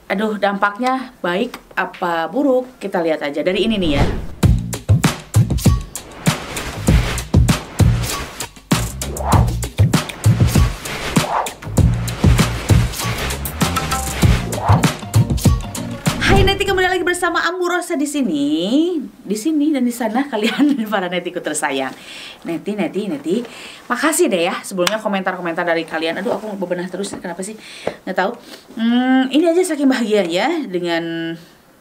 Aduh, dampaknya baik apa buruk? Kita lihat aja dari ini nih ya. Hai Neti, kembali lagi bersama Amburosa di sini dan di sana kalian para netiku tersayang. Neti, makasih deh ya sebelumnya komentar-komentar dari kalian. Aduh, aku bebenah terus, kenapa sih? Nggak tahu. Ini aja saking bahagianya dengan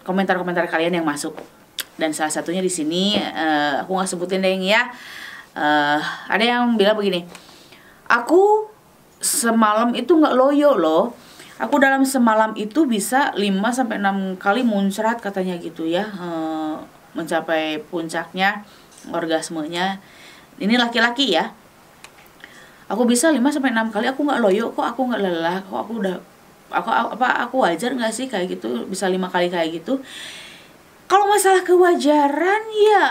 komentar-komentar kalian yang masuk. Dan salah satunya di sini aku nggak sebutin deh ya. Ada yang bilang begini, aku semalam itu nggak loyo loh. Aku dalam semalam itu bisa 5-6 kali muncrat katanya gitu ya, mencapai puncaknya, orgasmenya. Ini laki-laki ya. Aku bisa 5-6 kali, aku nggak loyo kok, aku nggak lelah kok, aku wajar nggak sih kayak gitu, bisa 5 kali kayak gitu. Kalau masalah kewajaran ya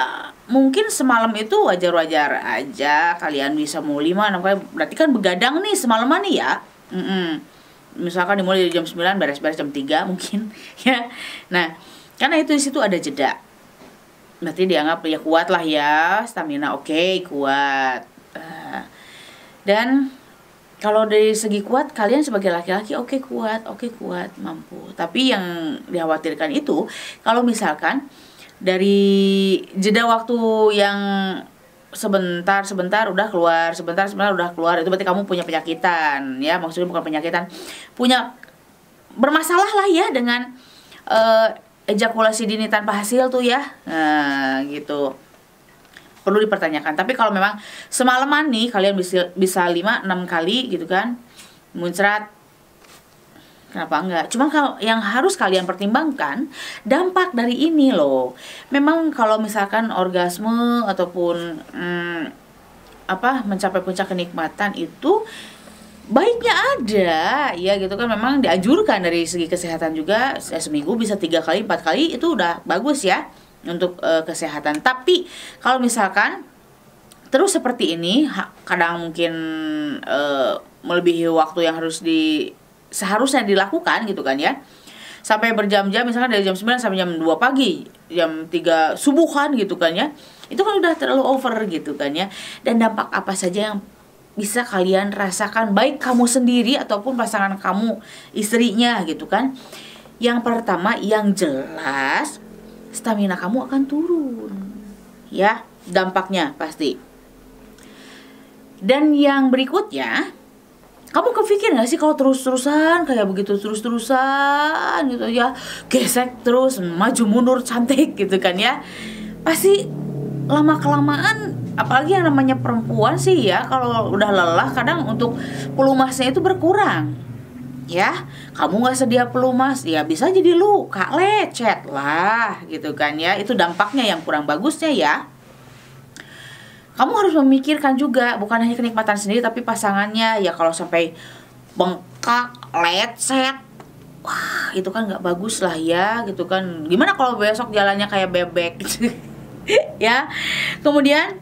mungkin semalam itu wajar-wajar aja. Kalian bisa mau 5-6 kali, berarti kan begadang nih semalaman nih ya. Misalkan dimulai dari jam 9, beres-beres jam 3 mungkin ya. Nah, karena itu di situ ada jeda. Berarti dianggap ya kuat lah ya, stamina oke, kuat. Dan kalau dari segi kuat, kalian sebagai laki-laki oke, kuat, mampu. Tapi yang dikhawatirkan itu kalau misalkan dari jeda waktu yang sebentar udah keluar, sebentar udah keluar, itu berarti kamu punya penyakitan ya. Maksudnya bukan penyakitan, punya bermasalah lah ya dengan ejakulasi dini tanpa hasil tuh ya. Nah, gitu. Perlu dipertanyakan. Tapi kalau memang semalaman nih kalian bisa 5-6 kali gitu kan muncrat, kenapa enggak? Cuma kalau yang harus kalian pertimbangkan dampak dari ini loh. Memang kalau misalkan orgasme ataupun mencapai puncak kenikmatan itu baiknya ada ya gitu kan. Memang dianjurkan dari segi kesehatan juga, seminggu bisa 3 kali 4 kali itu udah bagus ya untuk kesehatan. Tapi kalau misalkan terus seperti ini, kadang mungkin melebihi waktu yang seharusnya dilakukan gitu kan ya, sampai berjam-jam, misalkan dari jam 9 sampai jam 2 pagi, jam 3 subuhan gitu kan ya, itu kan udah terlalu over gitu kan ya. Dan dampak apa saja yang bisa kalian rasakan, baik kamu sendiri ataupun pasangan kamu, istrinya gitu kan. Yang pertama, yang jelas stamina kamu akan turun ya, dampaknya pasti. Dan yang berikutnya, kamu kepikir gak sih kalau terus-terusan kayak begitu, terus-terusan gitu ya, gesek terus, maju mundur cantik gitu kan ya, pasti lama-kelamaan, apalagi yang namanya perempuan sih ya, kalau udah lelah kadang untuk pelumasnya itu berkurang ya. Kamu gak sedia pelumas, ya bisa jadi luka, lecet lah gitu kan ya. Itu dampaknya yang kurang bagusnya ya. Kamu harus memikirkan juga, bukan hanya kenikmatan sendiri tapi pasangannya ya. Kalau sampai bengkak, lecet, wah itu kan gak bagus lah ya gitu kan. Gimana kalau besok jalannya kayak bebek gitu ya. Kemudian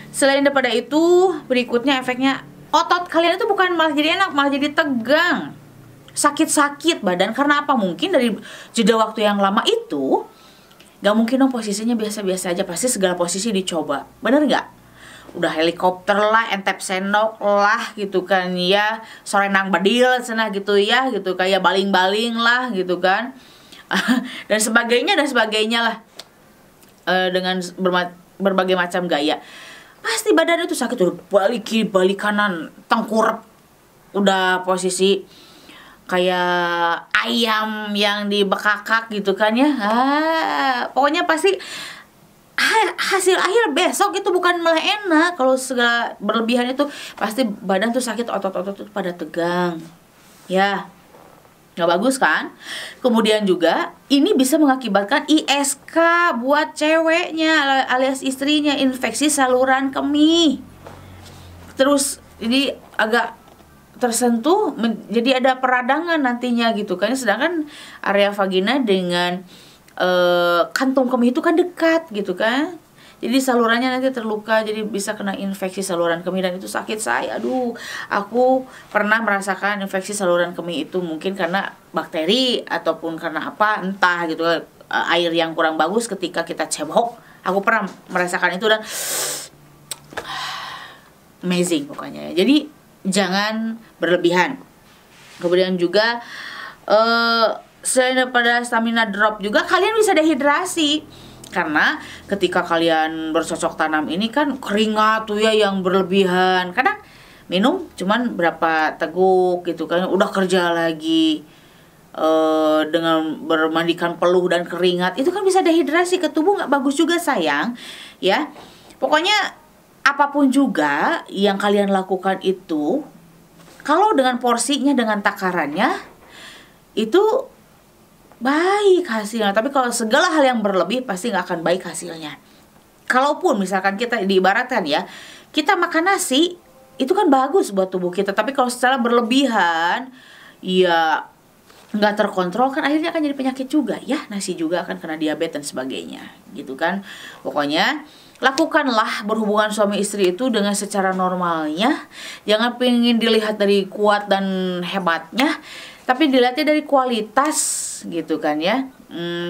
selain daripada itu, berikutnya efeknya, otot kalian itu bukan malah jadi enak, malah jadi tegang, sakit-sakit badan. Karena apa? Mungkin dari jeda waktu yang lama itu gak mungkin dong posisinya biasa-biasa aja, pasti segala posisi dicoba, bener gak? Udah helikopter lah, entep sendok lah gitu kan ya, sorenang badil sana gitu ya, gitu kayak baling-baling lah gitu kan dan sebagainya lah, dengan berbagai macam gaya. Pasti badan itu sakit, udah balik kiri, balik kanan, tengkurap, udah posisi kayak ayam yang dibekakak gitu kan ya. Pokoknya pasti hasil akhir besok itu bukan malah enak. Kalau segala berlebihan itu pasti badan tuh sakit, otot-otot tuh pada tegang ya, nggak bagus kan. Kemudian juga ini bisa mengakibatkan ISK buat ceweknya alias istrinya, infeksi saluran kemih. Terus jadi agak tersentuh, jadi ada peradangan nantinya gitu kan. Sedangkan area vagina dengan kantung kemih itu kan dekat gitu kan. Jadi salurannya nanti terluka, jadi bisa kena infeksi saluran kemih dan itu sakit saya. Aduh, aku pernah merasakan infeksi saluran kemih itu mungkin karena bakteri ataupun karena apa, entah gitu, air yang kurang bagus ketika kita cebok. Aku pernah merasakan itu dan amazing pokoknya. Jadi jangan berlebihan. Kemudian juga selain daripada stamina drop juga kalian bisa dehidrasi. Karena ketika kalian bercocok tanam ini kan keringat tuh ya yang berlebihan. Kadang minum cuman berapa teguk gitu kan udah kerja lagi. Dengan bermandikan peluh dan keringat itu kan bisa dehidrasi ke tubuh, nggak bagus juga sayang ya. Pokoknya apapun juga yang kalian lakukan itu, kalau dengan porsinya, dengan takarannya itu baik hasilnya. Tapi kalau segala hal yang berlebih pasti nggak akan baik hasilnya. Kalaupun misalkan kita diibaratkan ya, kita makan nasi itu kan bagus buat tubuh kita, tapi kalau secara berlebihan ya nggak terkontrol kan akhirnya akan jadi penyakit juga ya. Nasi juga akan kena diabetes dan sebagainya gitu kan. Pokoknya lakukanlah berhubungan suami istri itu dengan secara normalnya. Jangan pengen dilihat dari kuat dan hebatnya, tapi dilihatnya dari kualitas gitu kan ya.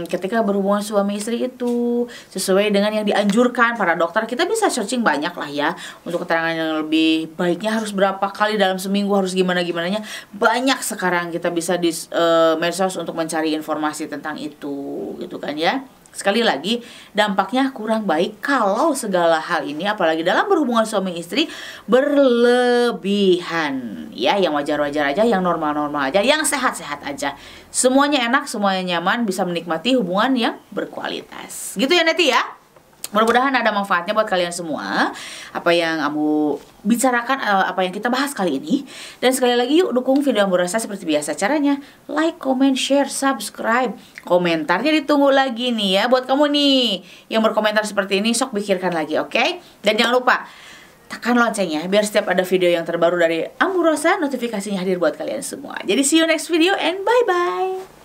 Ketika berhubungan suami istri itu sesuai dengan yang dianjurkan para dokter, kita bisa searching banyak lah ya untuk keterangan yang lebih baiknya harus berapa kali dalam seminggu, harus gimana-gimananya. Banyak sekarang kita bisa di medsos untuk mencari informasi tentang itu gitu kan ya. Sekali lagi, dampaknya kurang baik kalau segala hal ini, apalagi dalam berhubungan suami istri, berlebihan. Ya, yang wajar-wajar aja, yang normal-normal aja, yang sehat-sehat aja. Semuanya enak, semuanya nyaman, bisa menikmati hubungan yang berkualitas. Gitu ya Neti ya. Mudah-mudahan ada manfaatnya buat kalian semua apa yang Ambu bicarakan, apa yang kita bahas kali ini. Dan sekali lagi yuk dukung video Ambu Rasa seperti biasa. Caranya like, comment, share, subscribe. Komentarnya ditunggu lagi nih ya. Buat kamu nih yang berkomentar seperti ini, sok pikirkan lagi, oke? Dan jangan lupa tekan loncengnya biar setiap ada video yang terbaru dari Ambu Rosa, notifikasinya hadir buat kalian semua. Jadi see you next video and bye-bye.